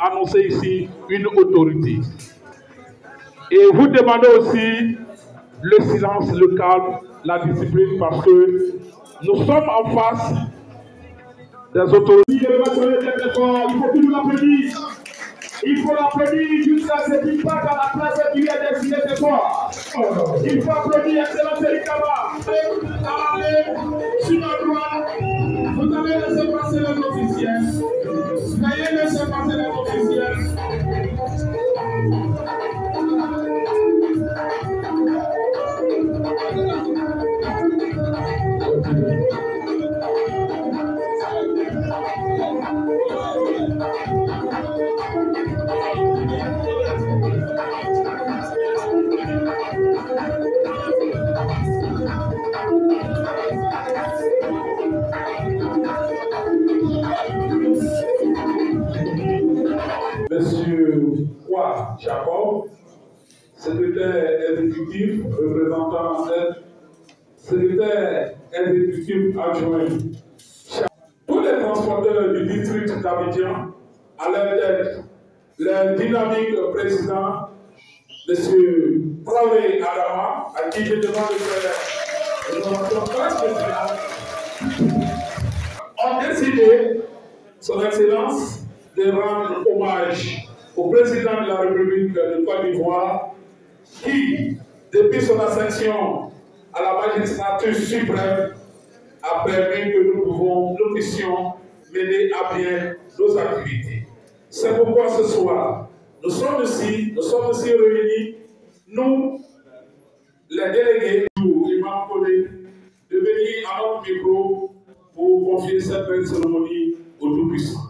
Annoncer ici une autorité. Et vous demandez aussi le silence, le calme, la discipline, parce que nous sommes en face des autorités. Il faut que nous l'applaudissions. Il faut l'applaudir jusqu'à ce qu'il passe à la place qui lui est destinée ce soir. Il faut applaudir Excellence Éric Kaba. Allez, sur la droite, vous allez laisser passer les officiels. Veuillez laisser passer les officiels. Monsieur Roy Jacob, secrétaire exécutif, représentant secrétaire exécutif adjoint. Tous les transporteurs du district d'Abidjan, à leur tête, le dynamique président, monsieur Traoré Adama, à qui je demande de faire une information très spéciale, ont décidé, son Excellence, de rendre hommage au président de la République de Côte d'Ivoire qui, depuis son ascension à la magistrature suprême, a permis que nous puissions mener à bien nos activités. C'est pourquoi ce soir, nous sommes ici réunis, nous, les délégués, les membres de venir à notre micro pour confier cette belle cérémonie au Tout-Puissant.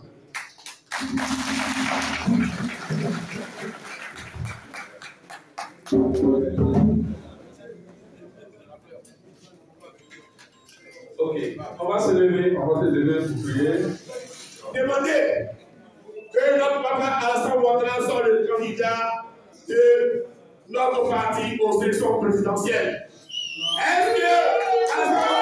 Ok, on va se lever pour prier. Demandez que notre papa Alassane Ouattara soit le candidat de notre parti aux élections présidentielles. Est-ce que Alassane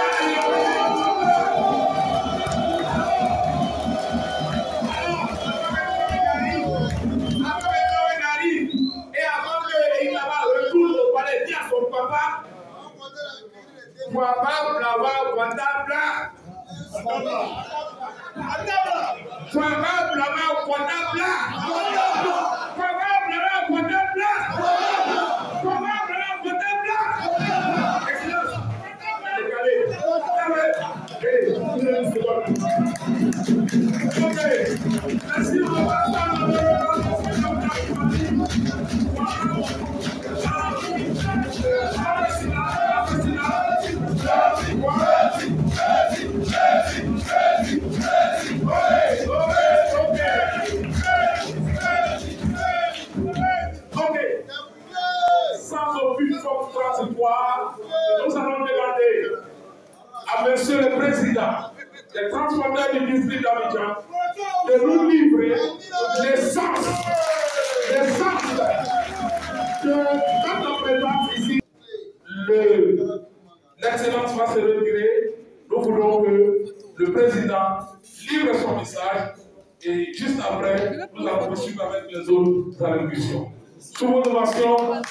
nous allons demander à Monsieur le Président des transporteurs du district d'Abidjan de nous livrer l'essence de notre présence ici. L'excellence va se retirer. Nous voulons que le président livre son message et juste après, nous allons poursuivre avec les autres allocutions. Sous vos ovations.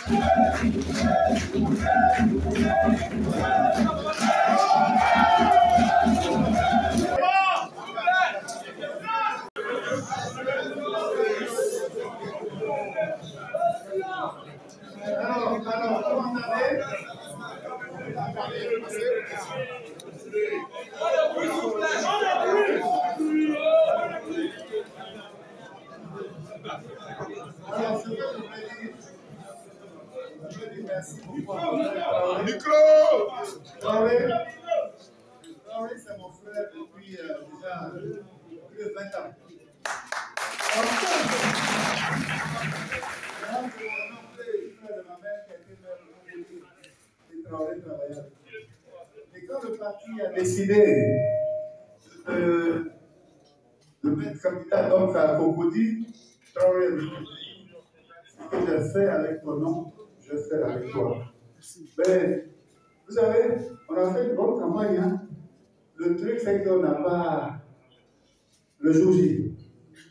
Micro! Traoré, c'est mon frère depuis déjà plus de 20 ans. décidé de mettre candidat donc à Cocody, Traoré, ce que j'ai fait avec ton nom, je fais avec toi. Mais vous savez, on a fait une bonne campagne. Hein? Le truc, c'est qu'on n'a pas le jour J.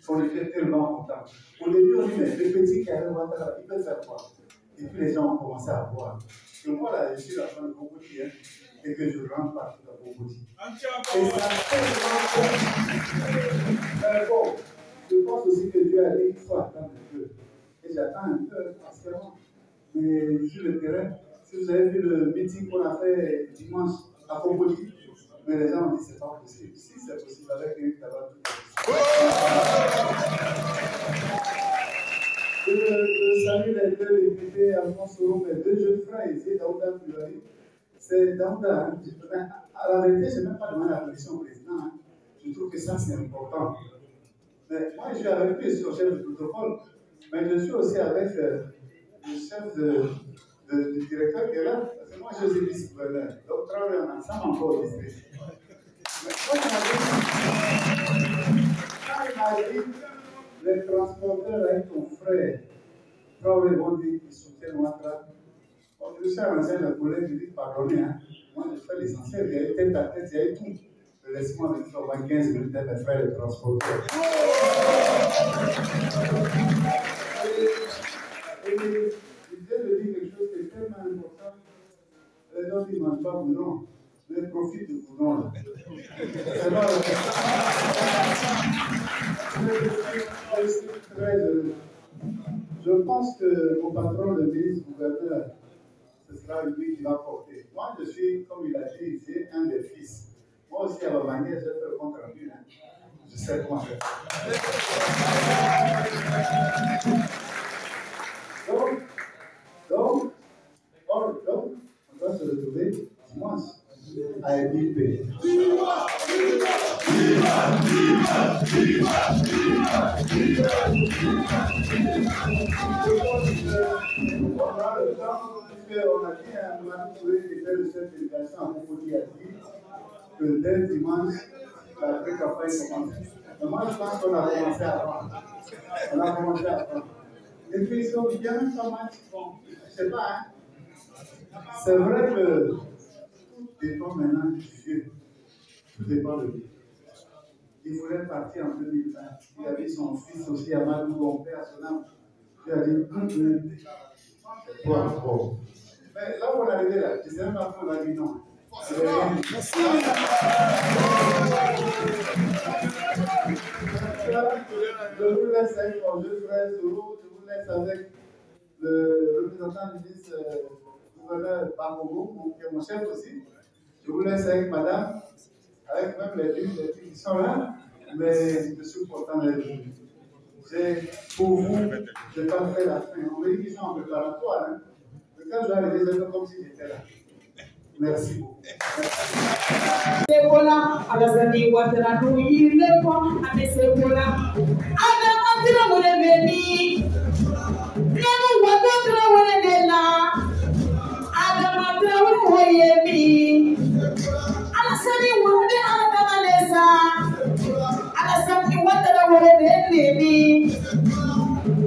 On était tellement contents. Au début, on dit, mais les petits qui arrivent, ils peuvent faire quoi? Et puis les gens ont commencé à voir. Et moi, là, je suis la fin de Cocody, hein, et que je rentre partout à Cocody. Et ça fait vraiment bon. Je pense aussi que Dieu a dit qu'il faut attendre un peu. Et j'attends un peu, partiellement. Mais sur le terrain, si vous avez vu le meeting qu'on a fait dimanche à Cocody, mais les gens ont dit que ce n'est pas possible. Si c'est possible, avec Eric Tabat, tout est possible. Je salue les deux députés, Alphonse Soro, mes deux jeunes frères ici, Daouda Kulari. C'est Daouda. Hein. À la vérité, je n'ai même pas demandé la permission au président. Hein. Je trouve que ça, c'est important. Mais moi, je suis avec lui, je suis au chef du protocole, mais je suis aussi avec le chef du directeur qui est là, parce que moi, je suis vice-gouverneur. Donc, travaillons ensemble encore au district. Mais quand il m'a dit, les transporteurs avec ton frère, Traoré vont dire qu'ils soutiennent Ouattara. Bon, je suis un ancien collègue, je dis pardonnez, hein. Moi, je fais l'essentiel, il y a eu tête à tête, il y a eu tout. Laisse-moi venir sur 15 minutes, mes frères les transporteurs. Et il vient de dire quelque chose qui est tellement important. Les gens qui ne mangent pas boudon, mais profitent du boudon. C'est pas je suis très heureux. Je pense que mon patron, le ministre-gouverneur, ce sera lui qui va porter. Moi, je suis, comme il a dit ici, un des fils. Moi aussi, à ma manière, j'ai fait le compte rendu. Hein. Je sais comment faire. Donc, on doit se retrouver dimanche à EBP. On a le temps, on a dit à Mme Touré qui était le chef de délégation à Cocody a dit que dès dimanche, la pré-campagne commence. Mais moi, je pense qu'on a commencé avant. On a commencé avant. Et puis, ils sont bien comment ils font. Je ne sais pas, hein. C'est vrai que tout dépend maintenant du Dieu. Tout dépend de lui. Il voulait partir en 2020. Il avait son fils aussi à Malou, mon père, son âme. Il a dit, c'est toi encore. Mais là où on est arrivé là, je ne sais même pas pourquoi on a dit non. Merci. Je vous laisse avec mon jeune frère Soro, je vous laisse avec le représentant du vice-gouverneur Bamogo, qui est mon chef aussi. Je vous laisse avec madame, avec même les filles qui sont là, mais je suis content d'être venu. Pour vous, je n'ai pas fait la fin. On me dit qu'ils sont en préparatoire, hein. Mais quand je vais arriver, je fais comme si j'étais là. Merci beaucoup. Sebola, Alazani Ouattara no Ilepo, Ame Sebola, Adam Atira Wonebeni, Nemu Ouattara Wonedela, Adam Atira Woyemi, Alasani Wone Adam Alesa, Alasani Ouattara Wonebeni,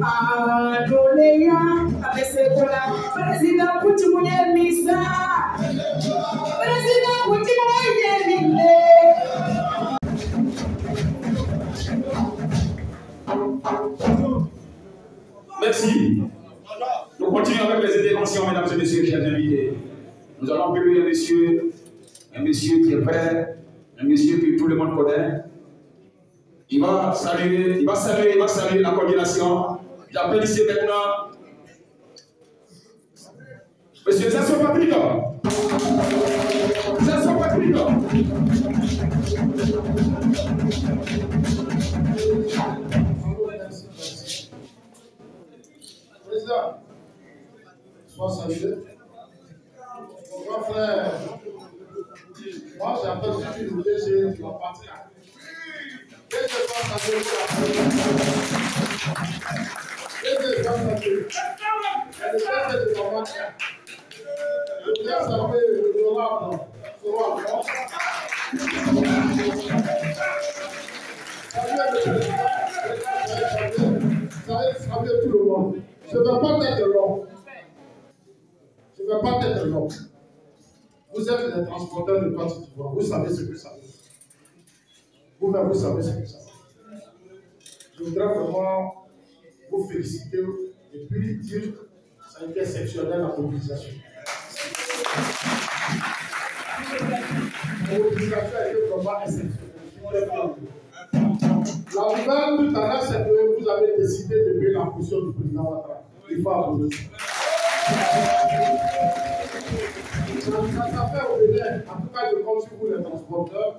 Adoleya, Ame Sebola, President Kuchimunye Misa. Merci. Nous continuons avec les interventions, mesdames et messieurs, chers invités. Nous allons accueillir un monsieur qui est prêt, un monsieur que tout le monde connaît. Il va saluer la coordination. J'appelle ici maintenant Monsieur Zasson Patrick. Zasson Patrick. Président, sois salué. Mon grand frère, moi j'appelle toute une DG qui va partir. Dès que je pense à Dieu, dès que je pense à Dieu, elle est très de combattre. Je voudrais saluer le honorable Soro Alphonse. saluer tout le monde. Je ne veux pas être long. Je ne veux pas être long. Vous êtes les transporteurs de Côte d'Ivoire. Vous savez ce que ça veut. Vous-même, vous savez ce que ça veut. Je voudrais vraiment vous féliciter et puis dire que ça a été exceptionnel la mobilisation. La mobilisation a été vraiment exceptionnelle. La nouvelle tout à l'heure, c'est que vous avez décidé de payer la caution du président Ouattara. Il faut applaudir. Ça fait au Bénin, en tout cas, je compte sur vous les transporteurs.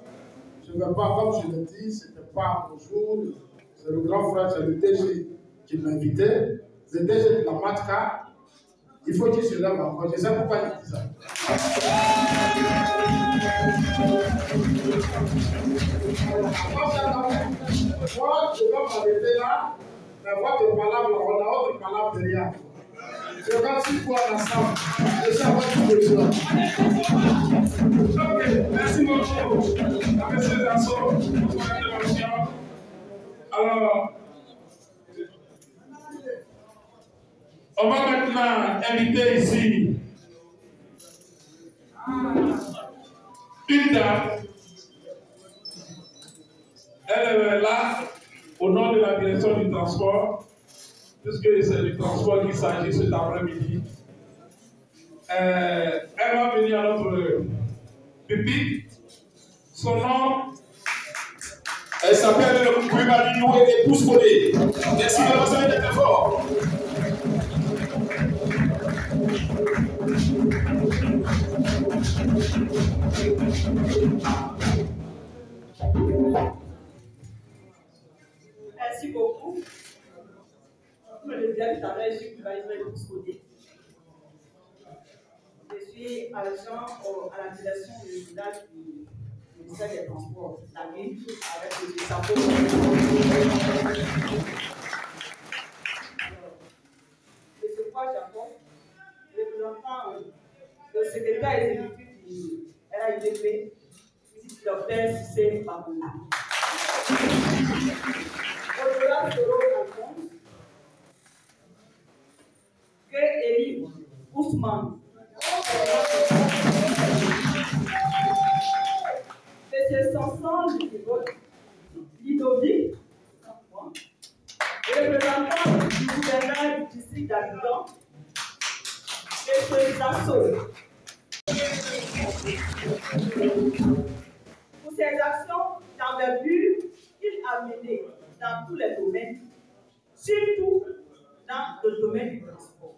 Je ne vais pas, comme je l'ai dit, ce n'était pas bonjour. C'est le grand frère, c'est le DG qui m'invitait. Le DG de la Matka. Il faut qu'il se lève encore. Je ne sais pourquoi il dit ça. Moi, je vais m'arrêter là. Mais votre palabre, on a autre palabre derrière. Je regarde si quoi ensemble. Je sais avoir tout le temps. Ok, merci beaucoup. Monsieur Dassault, alors, on va maintenant inviter ici une dame. Elle est là au nom de la direction du transport, puisque c'est du transport qu'il s'agit cet après-midi. Elle va venir à notre pupitre. Son nom, elle s'appelle Kouibalinou et Pousse-Bodé. Merci de vous avez été fort. Merci beaucoup. Comme je le disais tout à l'heure, je suis Kouibalinou et Pousse-Bodé. Je suis agent à la direction du village du ministère des Transports, la ville, avec le Sapo. Monsieur Paul Jacob, représentant le secrétaire exécutif du RAIDP, Dr. Cissé Babou. Au-delà de l'autre que Élie Ousmane. Monsieur Sanson Ludovic, représentant du gouverneur du district d'Abidjan, Monsieur Zasso. Pour ses actions d'envergure qu'il a menées dans tous les domaines, surtout dans le domaine du transport.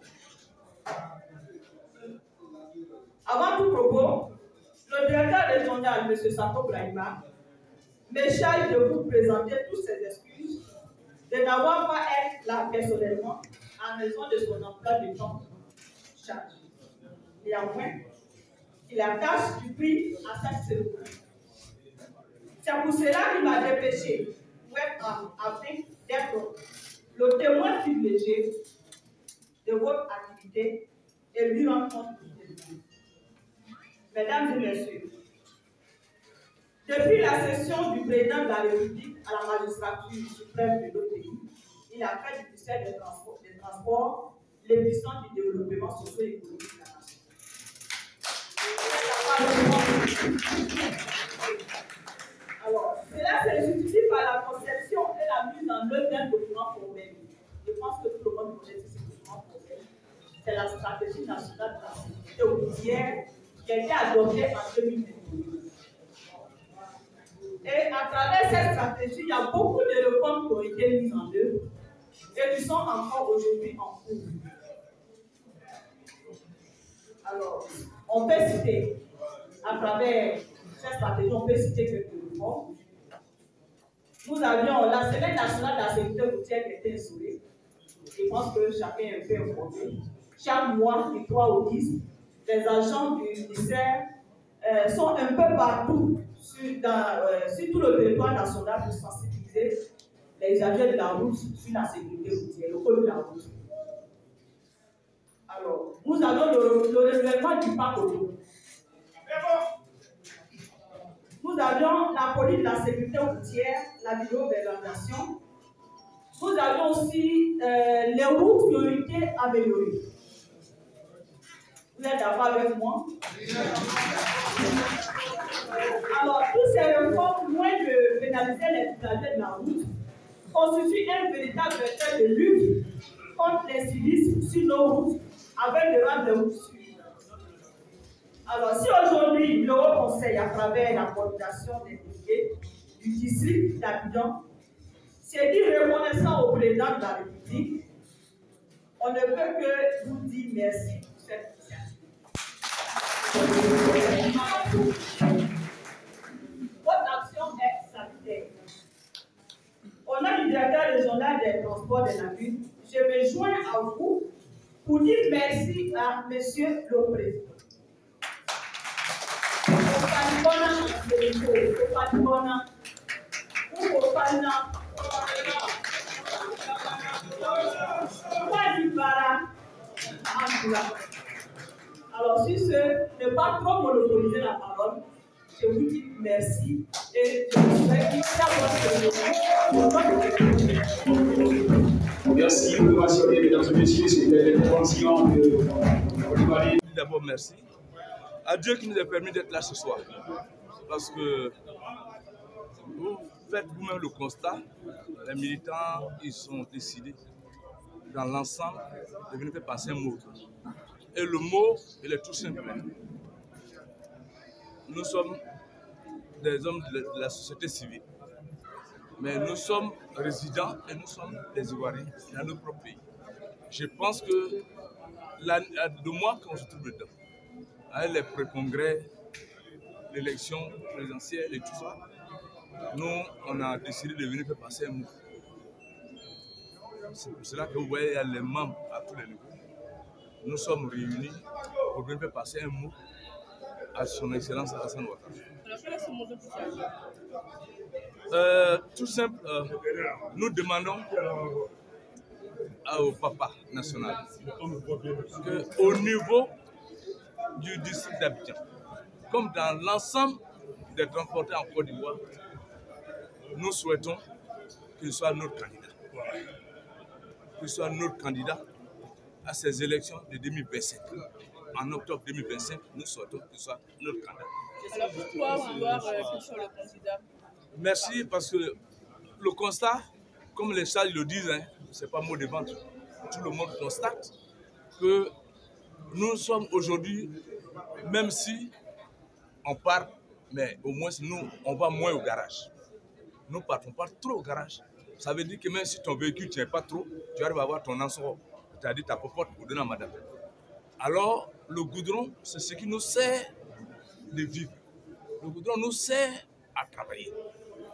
Avant tout propos, le directeur régional, M. Sako Brahima, me charge de vous présenter toutes ses excuses de n'avoir pas été là personnellement en raison de son emploi de temps chargé. Néanmoins, il attache du prix à cette cérémonie. C'est pour cela qu'il m'a dépêché afin d'être le témoin privilégié de votre activité et lui rendre compte de vous. Mesdames et messieurs, depuis la session du président de la République à la magistrature suprême de notre pays, il a fait du ministère des Transports l'émission du développement socio-économique de la nation. Alors, cela se justifie par la conception et la mise en œuvre d'un document formel. Je pense que tout le monde connaît ce document formel. C'est la stratégie nationale de la sécurité routière qui a été adoptée en 2022. Et à travers cette stratégie, il y a beaucoup de réformes qui ont été mises en œuvre et qui sont encore aujourd'hui en cours. Alors, on peut citer, à travers cette stratégie, on peut citer quelques réformes. Nous avions la Semaine nationale de la sécurité routière qui était instaurée. Je pense que chacun est un peu informé. Chaque mois, du 3 au 10, les agents du ministère sont un peu partout sur tout le territoire national pour sensibiliser les usagers de la route sur la sécurité routière, le code de la route. Alors, nous avons le renouvellement du parc automobile. Nous avions la police de la sécurité routière, la vidéo-verbalisation. Nous avions aussi les routes qui ont été améliorées. Vous êtes d'accord avec moi? Alors, toutes ces réformes, loin de pénaliser les usagers de la route, constituent un véritable vecteur de lutte contre l'incivisme sur nos routes avec le rang de routes sûres. Alors, si aujourd'hui, le Haut Conseil, à travers la coordination des délégués du district d'Abidjan, s'est dit reconnaissant au président de la République, on ne peut que vous dire merci pour cette initiative. Votre action est salutaire. Au nom du directeur régional des transports de la ville, je me joins à vous pour dire merci à Monsieur le Président. Alors, sur ce, ne pas trop monopoliser la parole, je vous dis merci et je vous souhaite Merci, mesdames et messieurs, c'était l'intervention de D'abord, merci à Dieu qui nous a permis d'être là ce soir. Parce que vous faites vous-même le constat, les militants, ils sont décidés dans l'ensemble de venir faire passer un mot. Et le mot, il est tout simple. Nous sommes des hommes de la société civile. Mais nous sommes résidents et nous sommes des Ivoiriens dans notre propre pays. Je pense que de moi, quand je trouve dedans, avec les pré-congrès, l'élection présidentielle et tout ça, nous, on a décidé de venir faire passer un mot. C'est pour cela que vous voyez, il y a les membres à tous les niveaux. Nous sommes réunis pour venir faire passer un mot à son Excellence Alassane Ouattara. Alors, quel est ce mot officiel? Tout simple, nous demandons au Papa national qu'au niveau du district d'Abidjan, comme dans l'ensemble des transporteurs en Côte d'Ivoire, nous souhaitons qu'il soit notre candidat. Qu'il soit notre candidat à ces élections de 2025. En octobre 2025, nous souhaitons qu'il soit notre candidat. Alors pourquoi vouloir qu'il soit le candidat? Merci, parce que le constat, comme les salles le disent, hein, ce n'est pas mot de vente. Tout le monde constate que nous sommes aujourd'hui, même si on part, mais au moins nous, on va moins au garage. Nous ne partons pas trop au garage. Ça veut dire que même si ton véhicule ne tient pas trop, tu arrives à avoir ton ensemble, c'est-à-dire ta popote pour donner à madame. Alors, le goudron, c'est ce qui nous sert de vivre. Le goudron nous sert à travailler.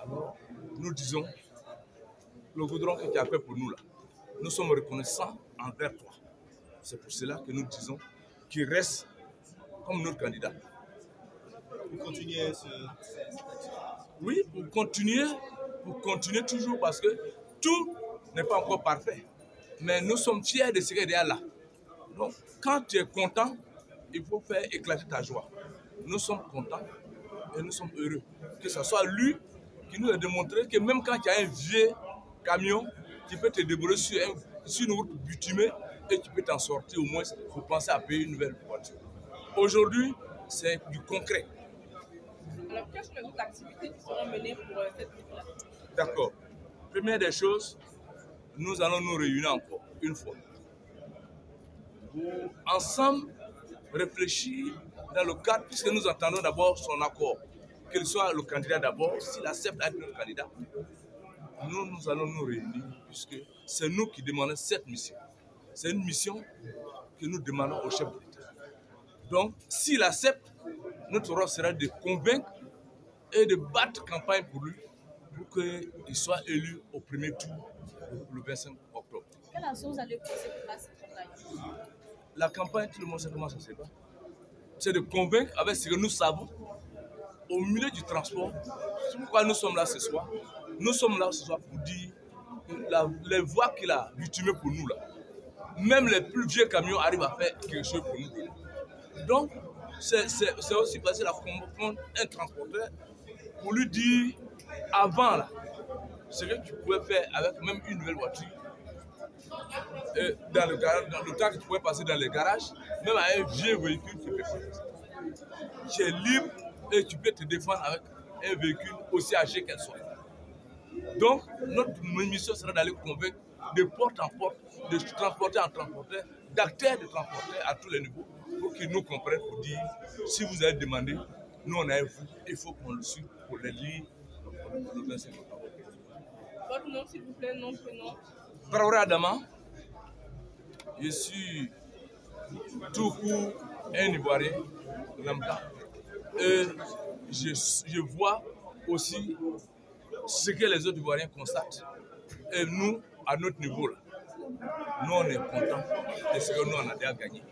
Alors, nous disons, le goudron que tu as fait pour nous là, nous sommes reconnaissants envers toi. C'est pour cela que nous disons qu'il reste comme notre candidat. Vous continuez Oui, pour continuer toujours parce que tout n'est pas encore parfait. Mais nous sommes fiers de ce qu'il y a là. Donc, quand tu es content, il faut faire éclater ta joie. Nous sommes contents et nous sommes heureux. Que ce soit lui qui nous a démontré que même quand tu as un vieux camion, tu peux te débrouiller sur une route bitumée et tu peux t'en sortir au moins pour penser à payer une nouvelle voiture. Aujourd'hui, c'est du concret. Alors, quelles sont les autres activités qui seront menées pour cette route-là? D'accord. Première des choses, nous allons nous réunir encore une fois. Pour ensemble réfléchir dans le cadre, puisque nous entendons d'abord son accord, qu'il soit le candidat d'abord, s'il accepte d'être notre candidat, nous allons nous réunir, puisque c'est nous qui demandons cette mission. C'est une mission que nous demandons au chef de l'État. Donc, s'il accepte, notre rôle sera de convaincre et de battre campagne pour lui, pour qu'il soit élu au premier tour le 25 octobre. Quelle action vous allez poser pour faire cette campagne? La campagne, tout le monde sait comment ça se passe. C'est de convaincre avec ce que nous savons au milieu du transport. C'est pourquoi nous sommes là ce soir. Nous sommes là ce soir pour dire que les voies qu'il a bitumées pour nous, là, même les plus vieux camions arrivent à faire quelque chose pour nous. Donc, c'est aussi facile à comprendre un transporteur pour lui dire avant là, ce que tu pouvais faire avec même une nouvelle voiture, dans le garage, dans le temps que tu pouvais passer dans les garages, même avec un vieux véhicule, tu es libre et tu peux te défendre avec un véhicule aussi âgé qu'elle soit. Donc, notre mission sera d'aller convaincre de porte en porte, de transporter en transporteur, d'acteurs de transporteurs à tous les niveaux, pour qu'ils nous comprennent, pour dire, si vous avez demandé, nous on a un fou, il faut qu'on le suive pour les lire. Votre nom, s'il vous plaît, nom, prénom. Traoré Adama, je suis tout court un Ivoirien, lambda. Et je vois aussi ce que les autres Ivoiriens constatent. Et nous, à notre niveau, là, nous on est contents de ce que nous on a déjà gagné.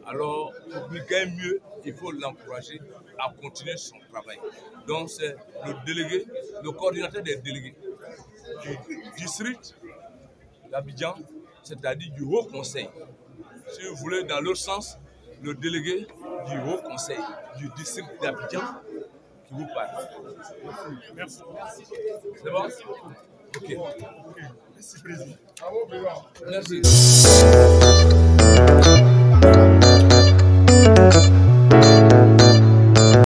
Alors, pour qu'il gagne mieux, il faut l'encourager à continuer son travail. Donc, c'est le délégué, le coordinateur des délégués du district d'Abidjan, c'est-à-dire du Haut Conseil. Si vous voulez, dans l'autre sens, le délégué du Haut Conseil du district d'Abidjan qui vous parle. Merci. C'est bon? Ok. Merci, Président. Merci.